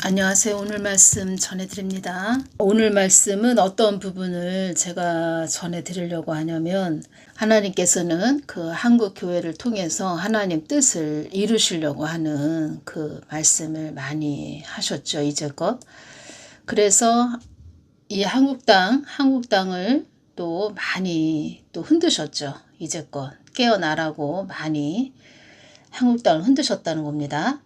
안녕하세요. 오늘 말씀 전해드립니다. 오늘 말씀은 어떤 부분을 제가 전해드리려고 하냐면, 하나님께서는 그 한국 교회를 통해서 하나님 뜻을 이루시려고 하는 그 말씀을 많이 하셨죠, 이제껏. 그래서 이 한국당을 또 많이 또 흔드셨죠, 이제껏. 깨어나라고 많이 한국당을 흔드셨다는 겁니다.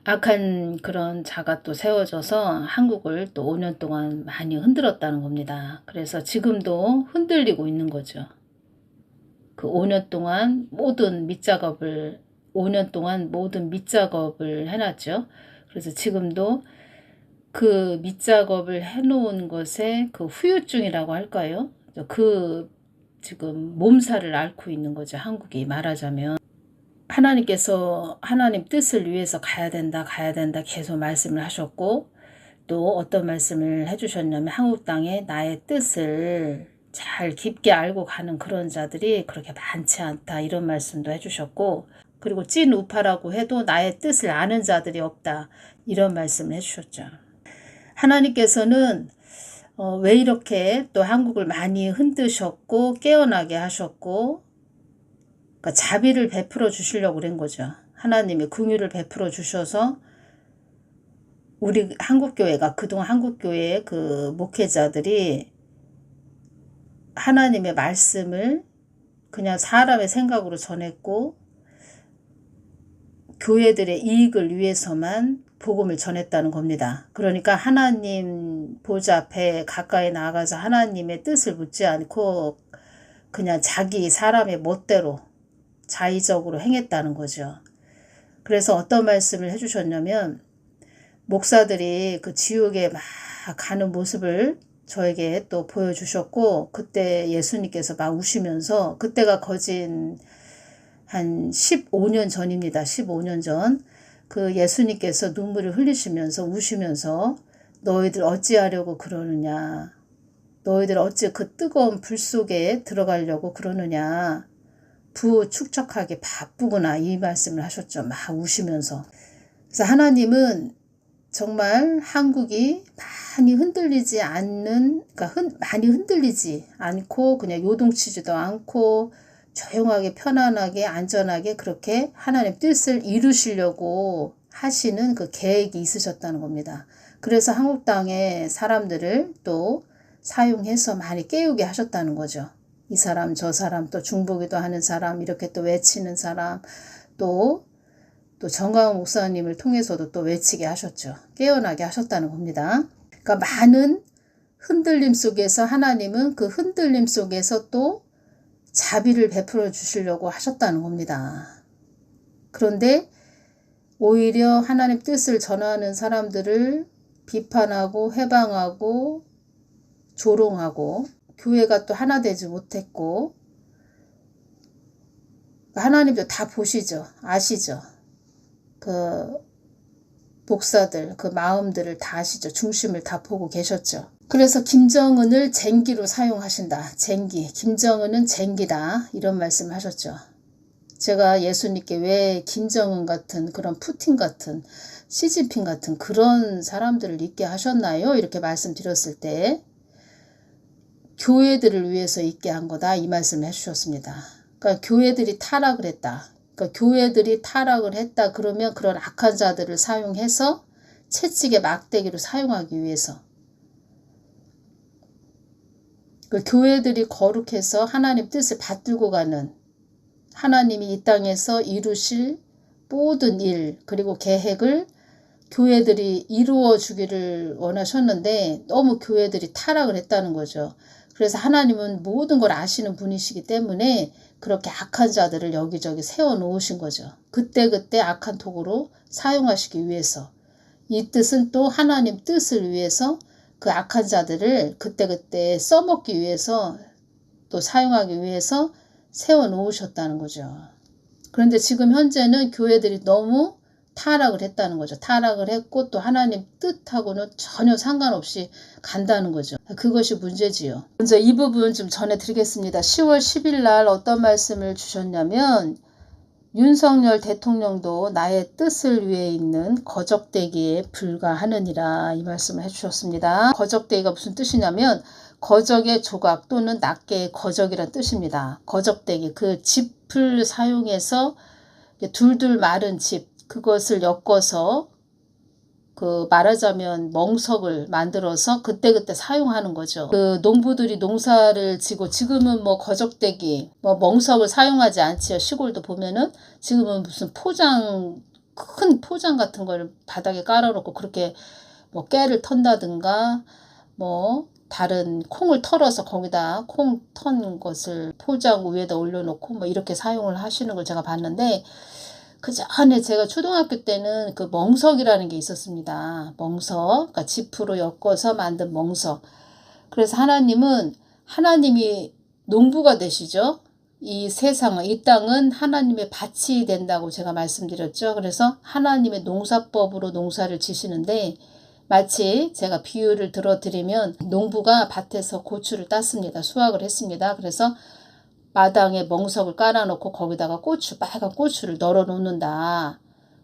악한 그런 자가 또 세워져서 한국을 또 5년 동안 많이 흔들었다는 겁니다. 그래서 지금도 흔들리고 있는 거죠. 그 5년 동안 모든 밑작업을 해놨죠. 그래서 지금도 그 밑작업을 해놓은 것에 그 후유증이라고 할까요? 그 지금 몸살을 앓고 있는 거죠. 한국이 말하자면. 하나님께서 하나님 뜻을 위해서 가야 된다 계속 말씀을 하셨고, 또 어떤 말씀을 해주셨냐면 한국 땅에 나의 뜻을 잘 깊게 알고 가는 그런 자들이 그렇게 많지 않다, 이런 말씀도 해주셨고, 그리고 찐 우파라고 해도 나의 뜻을 아는 자들이 없다, 이런 말씀을 해주셨죠. 하나님께서는 왜 이렇게 또 한국을 많이 흔드셨고 깨어나게 하셨고, 그러니까 자비를 베풀어 주시려고 그런 거죠. 하나님이 긍휼을 베풀어 주셔서 우리 한국교회가, 그동안 한국교회의 그 목회자들이 하나님의 말씀을 그냥 사람의 생각으로 전했고, 교회들의 이익을 위해서만 복음을 전했다는 겁니다. 그러니까 하나님 보좌 앞에 가까이 나가서 하나님의 뜻을 묻지 않고 그냥 자기 사람의 멋대로 자의적으로 행했다는 거죠. 그래서 어떤 말씀을 해주셨냐면, 목사들이 그 지옥에 막 가는 모습을 저에게 또 보여주셨고, 그때 예수님께서 막 우시면서, 그때가 거진 한 15년 전입니다. 15년 전. 그 예수님께서 눈물을 흘리시면서 우시면서, 너희들 어찌하려고 그러느냐, 너희들 어찌 그 뜨거운 불 속에 들어가려고 그러느냐, 부축적하게 바쁘구나, 이 말씀을 하셨죠. 막 우시면서. 그래서 하나님은 정말 한국이 많이 흔들리지 않고 그냥 요동치지도 않고 조용하게 편안하게 안전하게 그렇게 하나님 뜻을 이루시려고 하시는 그 계획이 있으셨다는 겁니다. 그래서 한국 땅의 사람들을 또 사용해서 많이 깨우게 하셨다는 거죠. 이 사람 저 사람, 또 중보기도 하는 사람, 이렇게 또 외치는 사람, 또 정광훈 목사님을 통해서도 또 외치게 하셨죠. 깨어나게 하셨다는 겁니다. 그러니까 많은 흔들림 속에서 하나님은 그 흔들림 속에서 또 자비를 베풀어 주시려고 하셨다는 겁니다. 그런데 오히려 하나님 뜻을 전하는 사람들을 비판하고 해방하고 조롱하고, 교회가 또 하나 되지 못했고, 하나님도 다 보시죠. 아시죠. 그 목사들 그 마음들을 다 아시죠. 중심을 다 보고 계셨죠. 그래서 김정은을 쟁기로 사용하신다. 쟁기. 김정은은 쟁기다. 이런 말씀을 하셨죠. 제가 예수님께 왜 김정은 같은, 그런 푸틴 같은, 시진핑 같은 그런 사람들을 있게 하셨나요? 이렇게 말씀드렸을 때 교회들을 위해서 있게 한 거다, 이 말씀을 해주셨습니다. 그러니까 교회들이 타락을 했다. 그러니까 교회들이 타락을 했다 그러면 그런 악한 자들을 사용해서 채찍의 막대기로 사용하기 위해서, 그 교회들이 거룩해서 하나님 뜻을 받들고 가는, 하나님이 이 땅에서 이루실 모든 일 그리고 계획을 교회들이 이루어 주기를 원하셨는데 너무 교회들이 타락을 했다는 거죠. 그래서 하나님은 모든 걸 아시는 분이시기 때문에 그렇게 악한 자들을 여기저기 세워놓으신 거죠. 그때그때 악한 톡으로 사용하시기 위해서. 이 뜻은 또 하나님 뜻을 위해서 그 악한 자들을 그때그때 써먹기 위해서, 또 사용하기 위해서 세워놓으셨다는 거죠. 그런데 지금 현재는 교회들이 너무 타락을 했다는 거죠. 타락을 했고 또 하나님 뜻하고는 전혀 상관없이 간다는 거죠. 그것이 문제지요. 먼저 이 부분 좀 전해드리겠습니다. 10월 10일 날 어떤 말씀을 주셨냐면, 윤석열 대통령도 나의 뜻을 위해 있는 거적대기에 불과하느니라 이 말씀을 해주셨습니다. 거적대기가 무슨 뜻이냐면 거적의 조각 또는 낱개의 거적이란 뜻입니다. 거적대기 그 짚을 사용해서 둘둘 마른 짚 그것을 엮어서 그 말하자면 멍석을 만들어서 그때그때 사용하는 거죠. 그 농부들이 농사를 지고 지금은 뭐 거적대기, 뭐 멍석을 사용하지 않지요. 시골도 보면은 지금은 무슨 포장, 큰 포장 같은 걸 바닥에 깔아놓고 그렇게 뭐 깨를 턴다든가 뭐 다른 콩을 털어서 거기다 콩 턴 것을 포장 위에다 올려놓고 뭐 이렇게 사용을 하시는 걸 제가 봤는데 그 전에 제가 초등학교 때는 그 멍석이라는 게 있었습니다. 멍석, 그러니까 짚으로 엮어서 만든 멍석. 그래서 하나님이 농부가 되시죠. 이 세상은, 이 땅은 하나님의 밭이 된다고 제가 말씀드렸죠. 그래서 하나님의 농사법으로 농사를 지시는데 마치 제가 비유를 들어드리면 농부가 밭에서 고추를 땄습니다. 수확을 했습니다. 그래서 마당에 멍석을 깔아놓고 거기다가 빨간 고추를 널어 놓는다.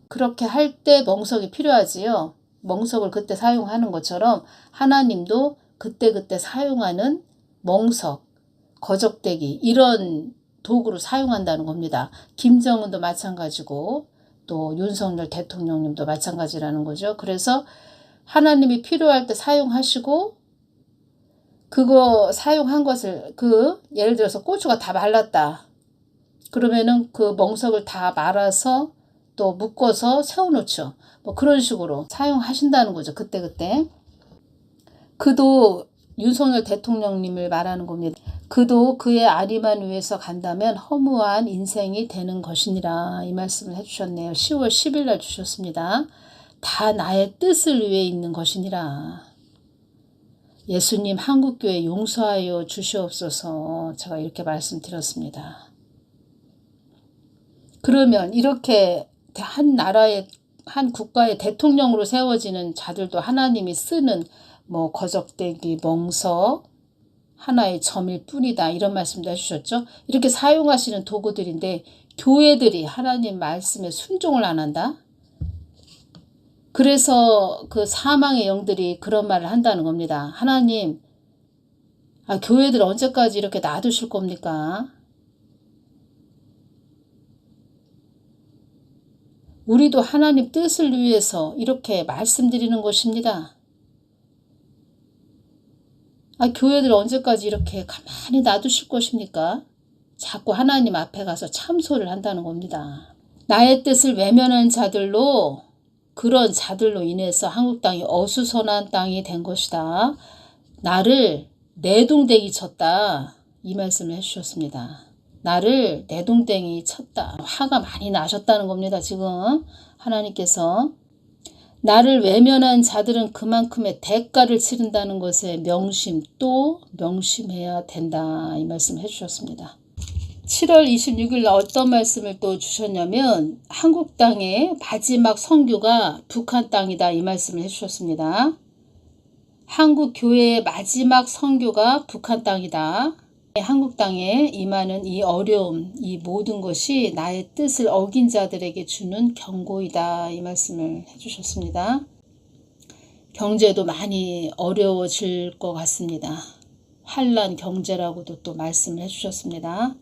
그렇게 할 때 멍석이 필요하지요. 멍석을 그때 사용하는 것처럼 하나님도 그때그때 사용하는 멍석, 거적대기 이런 도구로 사용한다는 겁니다. 김정은도 마찬가지고 또 윤석열 대통령님도 마찬가지라는 거죠. 그래서 하나님이 필요할 때 사용하시고 그거 사용한 것을 예를 들어서 고추가 다 말랐다. 그러면은 그 멍석을 다 말아서 또 묶어서 세워놓죠. 뭐 그런 식으로 사용하신다는 거죠. 그때그때. 그도 윤석열 대통령님을 말하는 겁니다. 그도 그의 아리만 위해서 간다면 허무한 인생이 되는 것이니라 이 말씀을 해주셨네요. 10월 10일 날 주셨습니다. 다 나의 뜻을 위해 있는 것이니라. 예수님 한국교회 용서하여 주시옵소서 제가 이렇게 말씀드렸습니다. 그러면 이렇게 한 나라의 한 국가의 대통령으로 세워지는 자들도 하나님이 쓰는 뭐 거적대기, 멍석 하나의 점일 뿐이다 이런 말씀도 해주셨죠. 이렇게 사용하시는 도구들인데 교회들이 하나님 말씀에 순종을 안 한다. 그래서 그 사망의 영들이 그런 말을 한다는 겁니다. 하나님, 교회들 언제까지 이렇게 놔두실 겁니까? 우리도 하나님 뜻을 위해서 이렇게 말씀드리는 것입니다. 교회들 언제까지 이렇게 가만히 놔두실 것입니까? 자꾸 하나님 앞에 가서 참소를 한다는 겁니다. 나의 뜻을 외면한 자들로 그런 자들로 인해서 한국 땅이 어수선한 땅이 된 것이다. 나를 내동댕이 쳤다. 이 말씀을 해주셨습니다. 나를 내동댕이 쳤다. 화가 많이 나셨다는 겁니다. 지금 하나님께서. 나를 외면한 자들은 그만큼의 대가를 치른다는 것에 또 명심해야 된다. 이 말씀을 해주셨습니다. 7월 26일 어떤 말씀을 또 주셨냐면 한국 땅의 마지막 선교가 북한 땅이다 이 말씀을 해주셨습니다. 한국 교회의 마지막 선교가 북한 땅이다. 한국 땅에 임하는 이 어려움, 이 모든 것이 나의 뜻을 어긴 자들에게 주는 경고이다 이 말씀을 해주셨습니다. 경제도 많이 어려워질 것 같습니다. 환난 경제라고도 또 말씀을 해주셨습니다.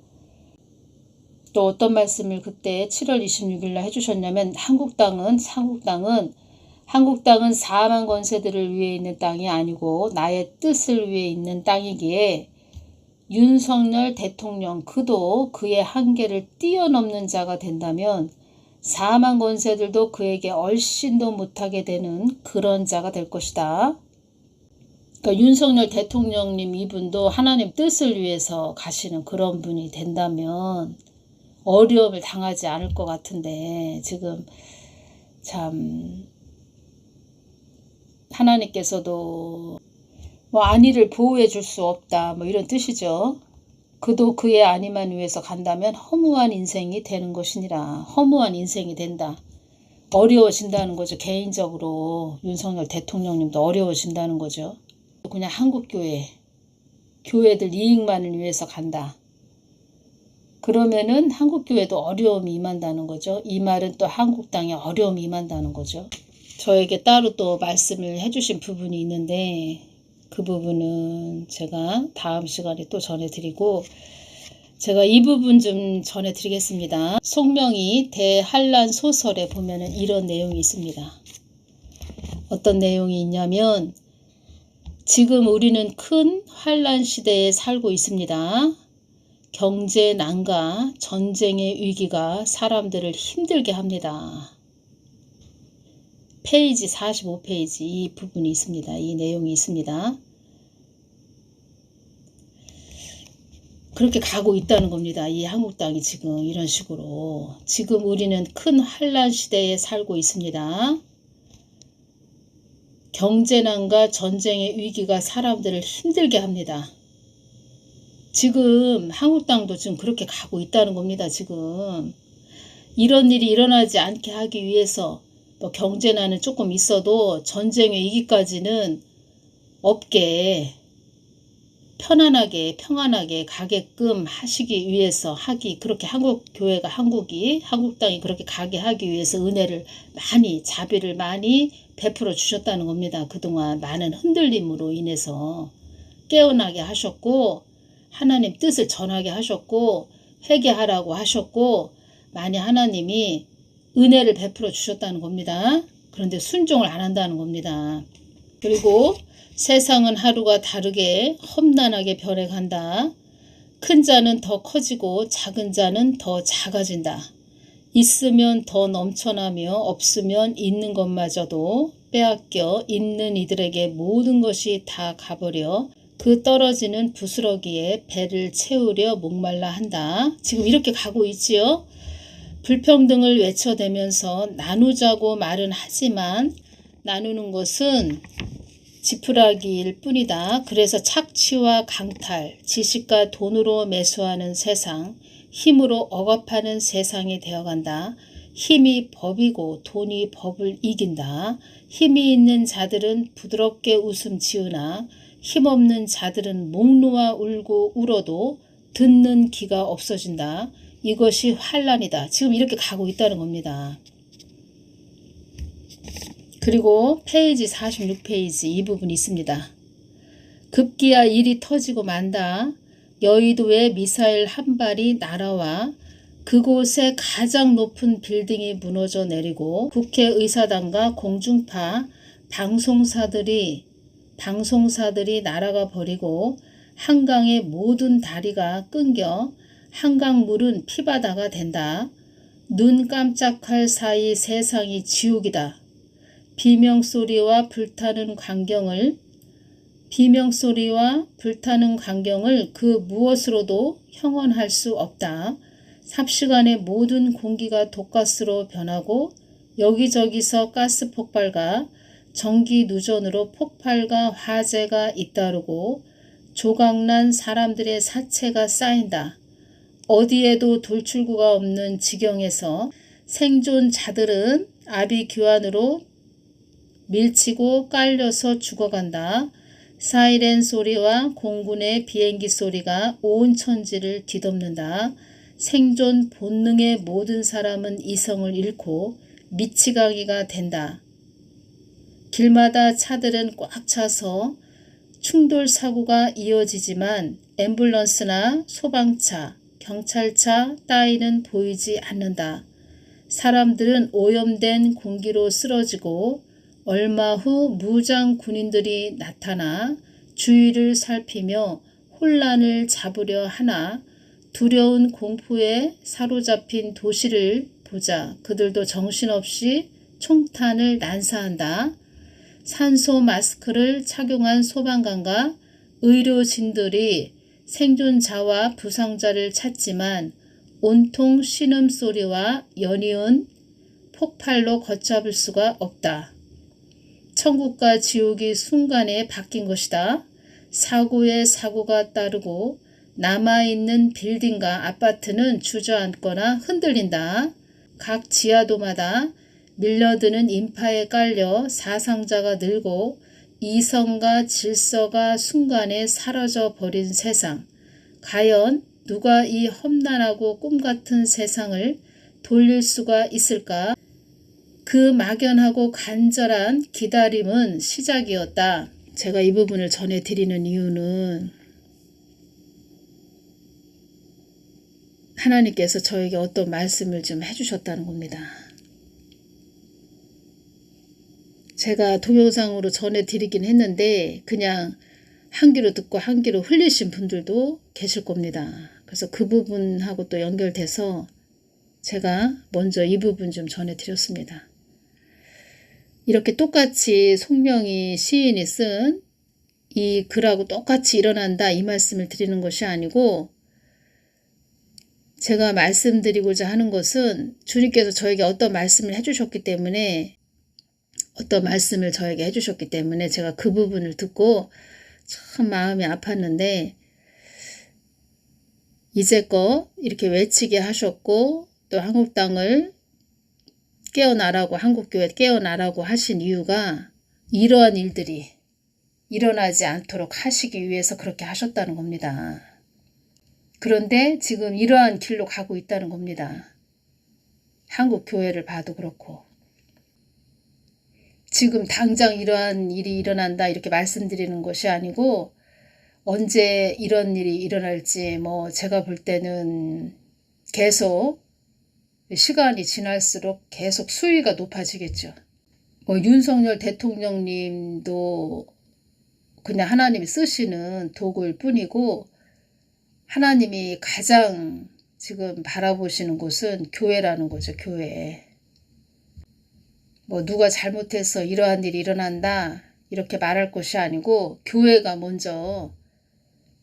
또 어떤 말씀을 그때 7월 26일 날 해주셨냐면 한국 땅은 사망 권세들을 위해 있는 땅이 아니고 나의 뜻을 위해 있는 땅이기에 윤석열 대통령 그도 그의 한계를 뛰어넘는 자가 된다면 사망 권세들도 그에게 얼씬도 못하게 되는 그런 자가 될 것이다. 그러니까 윤석열 대통령님 이분도 하나님 뜻을 위해서 가시는 그런 분이 된다면 어려움을 당하지 않을 것 같은데 지금 참 하나님께서도 뭐 안위를 보호해 줄 수 없다 뭐 이런 뜻이죠. 그도 그의 안위만 위해서 간다면 허무한 인생이 되는 것이니라. 허무한 인생이 된다. 어려워진다는 거죠. 개인적으로 윤석열 대통령님도 어려워진다는 거죠. 그냥 한국교회 교회들 이익만을 위해서 간다. 그러면은 한국교회도 어려움이 임한다는 거죠. 이 말은 또 한국 땅에 어려움이 임한다는 거죠. 저에게 따로 또 말씀을 해주신 부분이 있는데 그 부분은 제가 다음 시간에 또 전해드리고, 제가 이 부분 좀 전해드리겠습니다. 송명이 대한란 소설에 보면은 이런 내용이 있습니다. 어떤 내용이 있냐면, 지금 우리는 큰 환란 시대에 살고 있습니다. 경제난과 전쟁의 위기가 사람들을 힘들게 합니다. 페이지 45페이지 이 부분이 있습니다. 이 내용이 있습니다. 그렇게 가고 있다는 겁니다. 이 한국 땅이 지금 이런 식으로. 지금 우리는 큰 환란 시대에 살고 있습니다. 경제난과 전쟁의 위기가 사람들을 힘들게 합니다. 지금 한국 땅도 지금 그렇게 가고 있다는 겁니다. 지금 이런 일이 일어나지 않게 하기 위해서 뭐 경제난은 조금 있어도 전쟁의 위기까지는 없게 편안하게 평안하게 가게끔 하시기 위해서 그렇게 한국 땅이 그렇게 가게 하기 위해서 은혜를 많이, 자비를 많이 베풀어 주셨다는 겁니다. 그동안 많은 흔들림으로 인해서 깨어나게 하셨고, 하나님 뜻을 전하게 하셨고, 회개하라고 하셨고, 많이 하나님이 은혜를 베풀어 주셨다는 겁니다. 그런데 순종을 안 한다는 겁니다. 그리고 세상은 하루가 다르게 험난하게 변해간다. 큰 자는 더 커지고 작은 자는 더 작아진다. 있으면 더 넘쳐나며 없으면 있는 것마저도 빼앗겨 있는 이들에게 모든 것이 다 가버려 그 떨어지는 부스러기에 배를 채우려 목말라 한다. 지금 이렇게 가고 있지요. 불평등을 외쳐대면서 나누자고 말은 하지만 나누는 것은 지푸라기일 뿐이다. 그래서 착취와 강탈, 지식과 돈으로 매수하는 세상, 힘으로 억압하는 세상이 되어간다. 힘이 법이고 돈이 법을 이긴다. 힘이 있는 자들은 부드럽게 웃음 지으나 힘없는 자들은 목 놓아 울고 울어도 듣는 귀가 없어진다. 이것이 환란이다. 지금 이렇게 가고 있다는 겁니다. 그리고 페이지 46페이지 이 부분이 있습니다. 급기야 일이 터지고 만다. 여의도에 미사일 한 발이 날아와 그곳에 가장 높은 빌딩이 무너져 내리고 국회의사당과 공중파 방송사들이 날아가 버리고 한강의 모든 다리가 끊겨 한강물은 피바다가 된다. 눈 깜짝할 사이 세상이 지옥이다. 비명소리와 불타는 광경을 그 무엇으로도 형언할 수 없다. 삽시간에 모든 공기가 독가스로 변하고 여기저기서 가스 폭발과 전기 누전으로 폭발과 화재가 잇따르고 조각난 사람들의 사체가 쌓인다. 어디에도 돌출구가 없는 지경에서 생존자들은 아비규환으로 밀치고 깔려서 죽어간다. 사이렌 소리와 공군의 비행기 소리가 온 천지를 뒤덮는다. 생존 본능의 모든 사람은 이성을 잃고 미치광이가 된다. 길마다 차들은 꽉 차서 충돌 사고가 이어지지만 앰뷸런스나 소방차, 경찰차 따위는 보이지 않는다. 사람들은 오염된 공기로 쓰러지고 얼마 후 무장 군인들이 나타나 주위를 살피며 혼란을 잡으려 하나 두려운 공포에 사로잡힌 도시를 보자 그들도 정신없이 총탄을 난사한다. 산소 마스크를 착용한 소방관과 의료진들이 생존자와 부상자를 찾지만 온통 신음소리와 연이은 폭발로 걷잡을 수가 없다. 천국과 지옥이 순간에 바뀐 것이다. 사고에 사고가 따르고 남아있는 빌딩과 아파트는 주저앉거나 흔들린다. 각 지하도마다 밀려드는 인파에 깔려 사상자가 늘고 이성과 질서가 순간에 사라져 버린 세상. 과연 누가 이 험난하고 꿈같은 세상을 돌릴 수가 있을까? 그 막연하고 간절한 기다림은 시작이었다. 제가 이 부분을 전해드리는 이유는 하나님께서 저에게 어떤 말씀을 좀 해주셨다는 겁니다. 제가 동영상으로 전해드리긴 했는데 그냥 한 귀로 듣고 한 귀로 흘리신 분들도 계실 겁니다. 그래서 그 부분하고 또 연결돼서 제가 먼저 이 부분 좀 전해드렸습니다. 이렇게 똑같이 송명희 시인이 쓴 이 글하고 똑같이 일어난다 이 말씀을 드리는 것이 아니고, 제가 말씀드리고자 하는 것은 주님께서 저에게 어떤 말씀을 해주셨기 때문에 제가 그 부분을 듣고 참 마음이 아팠는데, 이제껏 이렇게 외치게 하셨고 또 한국당을 깨어나라고, 한국교회 깨어나라고 하신 이유가 이러한 일들이 일어나지 않도록 하시기 위해서 그렇게 하셨다는 겁니다. 그런데 지금 이러한 길로 가고 있다는 겁니다. 한국교회를 봐도 그렇고, 지금 당장 이러한 일이 일어난다 이렇게 말씀드리는 것이 아니고, 언제 이런 일이 일어날지 제가 볼 때는 계속 시간이 지날수록 계속 수위가 높아지겠죠. 윤석열 대통령님도 그냥 하나님이 쓰시는 도구일 뿐이고, 하나님이 가장 지금 바라보시는 곳은 교회라는 거죠. 교회. 누가 잘못해서 이러한 일이 일어난다 이렇게 말할 것이 아니고, 교회가 먼저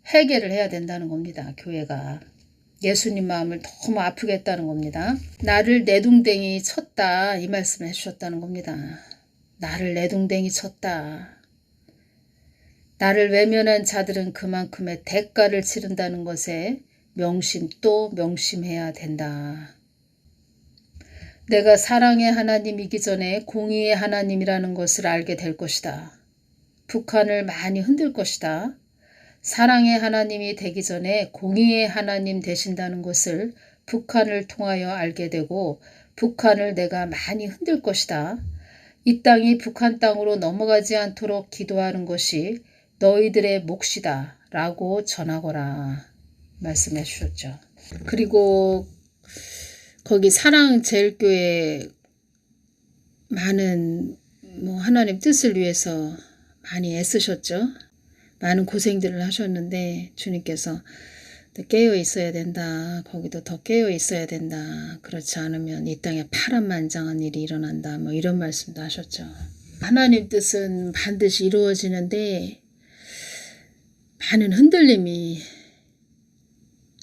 해결을 해야 된다는 겁니다. 교회가. 예수님 마음을 너무 아프게 했다는 겁니다. 나를 내둥댕이 쳤다 이 말씀을 해주셨다는 겁니다. 나를 내둥댕이 쳤다. 나를 외면한 자들은 그만큼의 대가를 치른다는 것에 명심 또 명심해야 된다. 내가 사랑의 하나님이기 전에 공의의 하나님이라는 것을 알게 될 것이다. 북한을 많이 흔들 것이다. 사랑의 하나님이 되기 전에 공의의 하나님 되신다는 것을 북한을 통하여 알게 되고, 북한을 내가 많이 흔들 것이다. 이 땅이 북한 땅으로 넘어가지 않도록 기도하는 것이 너희들의 몫이다 라고 전하거라 말씀해 주셨죠. 그리고 거기 사랑제일교회 많은 하나님 뜻을 위해서 많이 애쓰셨죠. 많은 고생들을 하셨는데 주님께서 깨어 있어야 된다. 거기도 더 깨어 있어야 된다. 그렇지 않으면 이 땅에 파란만장한 일이 일어난다. 이런 말씀도 하셨죠. 하나님 뜻은 반드시 이루어지는데 많은 흔들림이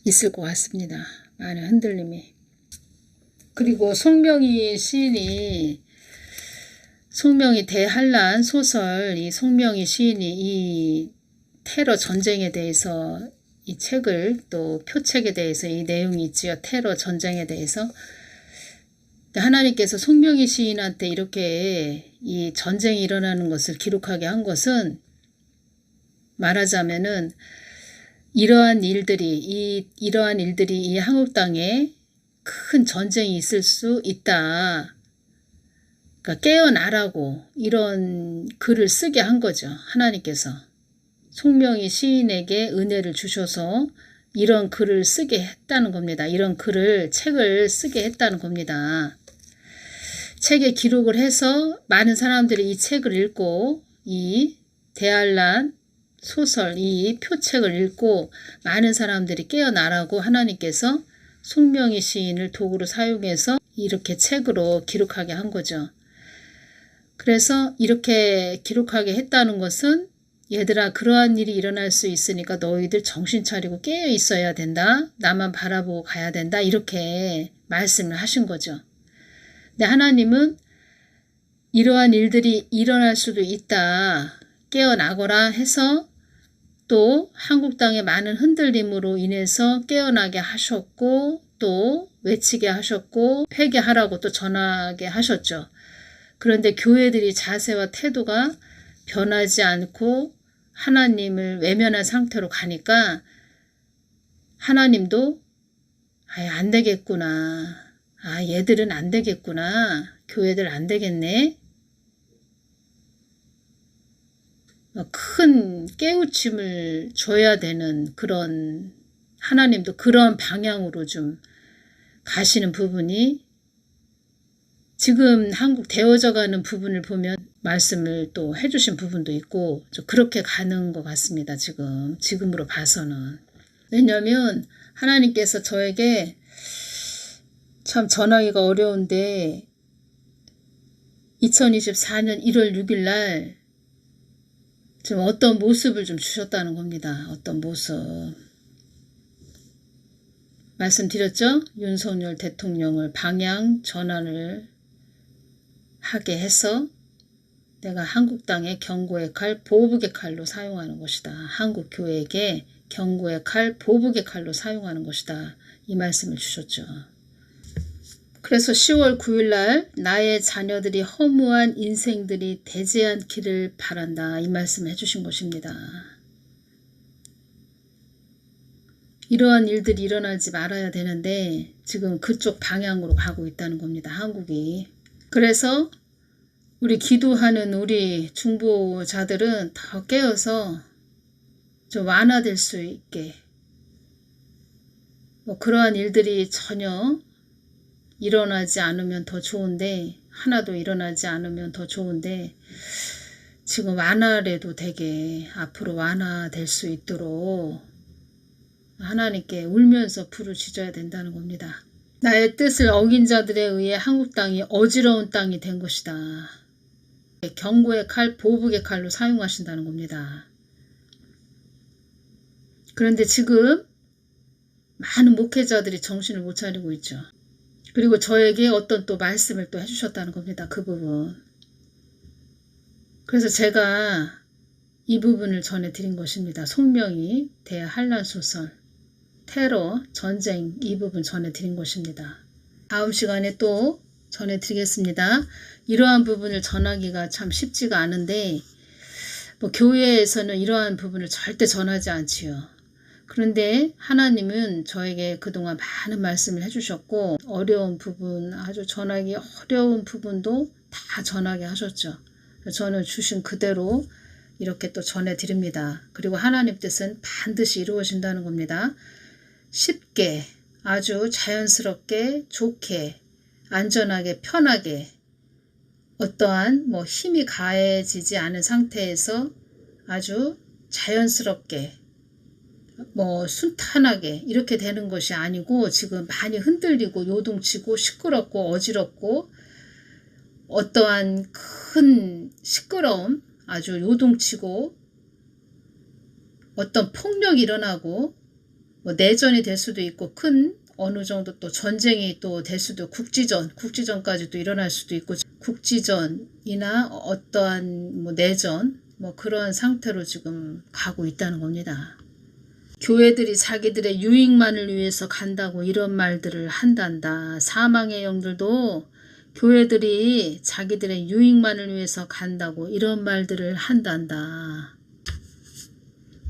있을 것 같습니다. 많은 흔들림이. 그리고 송명희 시인이, 송명희 대한란 소설, 이 송명희 시인이 이 테러 전쟁에 대해서 이 책을, 또 표책에 대해서 이 내용이 있지요. 테러 전쟁에 대해서. 하나님께서 송명희 시인한테 이렇게 이 전쟁이 일어나는 것을 기록하게 한 것은, 말하자면은 이러한 일들이 이 한국 땅에 큰 전쟁이 있을 수 있다. 그러니까 깨어나라고 이런 글을 쓰게 한 거죠. 하나님께서 송명희 시인에게 은혜를 주셔서 이런 글을 쓰게 했다는 겁니다. 이런 글을, 책을 쓰게 했다는 겁니다. 책에 기록을 해서 많은 사람들이 이 책을 읽고 이 대한란 소설, 이 표책을 읽고 많은 사람들이 깨어나라고 하나님께서 송명희 시인을 도구로 사용해서 이렇게 책으로 기록하게 한 거죠. 그래서 이렇게 기록하게 했다는 것은, 얘들아 그러한 일이 일어날 수 있으니까 너희들 정신 차리고 깨어 있어야 된다. 나만 바라보고 가야 된다. 이렇게 말씀을 하신 거죠. 근데 하나님은 이러한 일들이 일어날 수도 있다. 깨어나거라 해서 또 한국 땅의 많은 흔들림으로 인해서 깨어나게 하셨고, 또 외치게 하셨고, 회개하라고 또 전하게 하셨죠. 그런데 교회들이 자세와 태도가 변하지 않고 하나님을 외면한 상태로 가니까 하나님도 안 되겠구나. 얘들은 안 되겠구나. 교회들 안 되겠네. 큰 깨우침을 줘야 되는 그런, 하나님도 그런 방향으로 좀 가시는 부분이 지금 한국 되어져 가는 부분을 보면 말씀을 또 해주신 부분도 있고 좀 그렇게 가는 것 같습니다. 지금으로 봐서는. 왜냐하면 하나님께서 저에게 참 전하기가 어려운데 2024년 1월 6일 날 좀 어떤 모습을 좀 주셨다는 겁니다. 어떤 모습. 말씀드렸죠? 윤석열 대통령을 방향 전환을 하게 해서 내가 한국 땅에 경고의 칼, 보복의 칼로 사용하는 것이다. 한국 교회에게 경고의 칼, 보복의 칼로 사용하는 것이다. 이 말씀을 주셨죠. 그래서 10월 9일 날 나의 자녀들이 허무한 인생들이 되지 않기를 바란다. 이 말씀을 해주신 것입니다. 이러한 일들이 일어나지 말아야 되는데 지금 그쪽 방향으로 가고 있다는 겁니다. 한국이. 그래서 우리 기도하는 우리 중보자들은 더 깨어서 좀 완화될 수 있게 그러한 일들이 전혀 일어나지 않으면 더 좋은데, 하나도 일어나지 않으면 더 좋은데 지금 완화라도 되게 앞으로 완화될 수 있도록 하나님께 울면서 부르짖어야 된다는 겁니다. 나의 뜻을 어긴 자들에 의해 한국 땅이 어지러운 땅이 된 것이다. 경고의 칼, 보복의 칼로 사용하신다는 겁니다. 그런데 지금 많은 목회자들이 정신을 못 차리고 있죠. 그리고 저에게 어떤 또 말씀을 또 해주셨다는 겁니다. 그 부분. 그래서 제가 이 부분을 전해드린 것입니다. 손명희 대한란소설, 테러, 전쟁 이 부분 전해드린 것입니다. 다음 시간에 또 전해드리겠습니다. 이러한 부분을 전하기가 참 쉽지가 않은데 교회에서는 이러한 부분을 절대 전하지 않지요. 그런데 하나님은 저에게 그동안 많은 말씀을 해주셨고 어려운 부분, 아주 전하기 어려운 부분도 다 전하게 하셨죠. 저는 주신 그대로 이렇게 또 전해드립니다. 그리고 하나님 뜻은 반드시 이루어진다는 겁니다. 쉽게, 아주 자연스럽게, 좋게, 안전하게, 편하게 어떠한 힘이 가해지지 않은 상태에서 아주 자연스럽게 순탄하게 이렇게 되는 것이 아니고 지금 많이 흔들리고 요동치고 시끄럽고 어지럽고 어떠한 큰 시끄러움, 아주 요동치고 어떤 폭력이 일어나고 내전이 될 수도 있고 큰 어느 정도 또 전쟁이 또 될 수도, 국지전까지 또 일어날 수도 있고 국지전이나 어떠한 내전 그런 상태로 지금 가고 있다는 겁니다. 교회들이 자기들의 유익만을 위해서 간다고 이런 말들을 한단다. 사망의 영들도 교회들이 자기들의 유익만을 위해서 간다고 이런 말들을 한단다.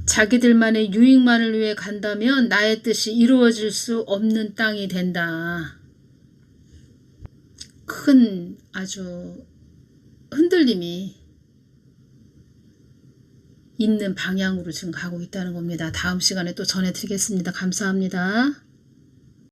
자기들만의 유익만을 위해 간다면 나의 뜻이 이루어질 수 없는 땅이 된다. 큰 아주 흔들림이 있는 방향으로 지금 가고 있다는 겁니다. 다음 시간에 또 전해드리겠습니다. 감사합니다.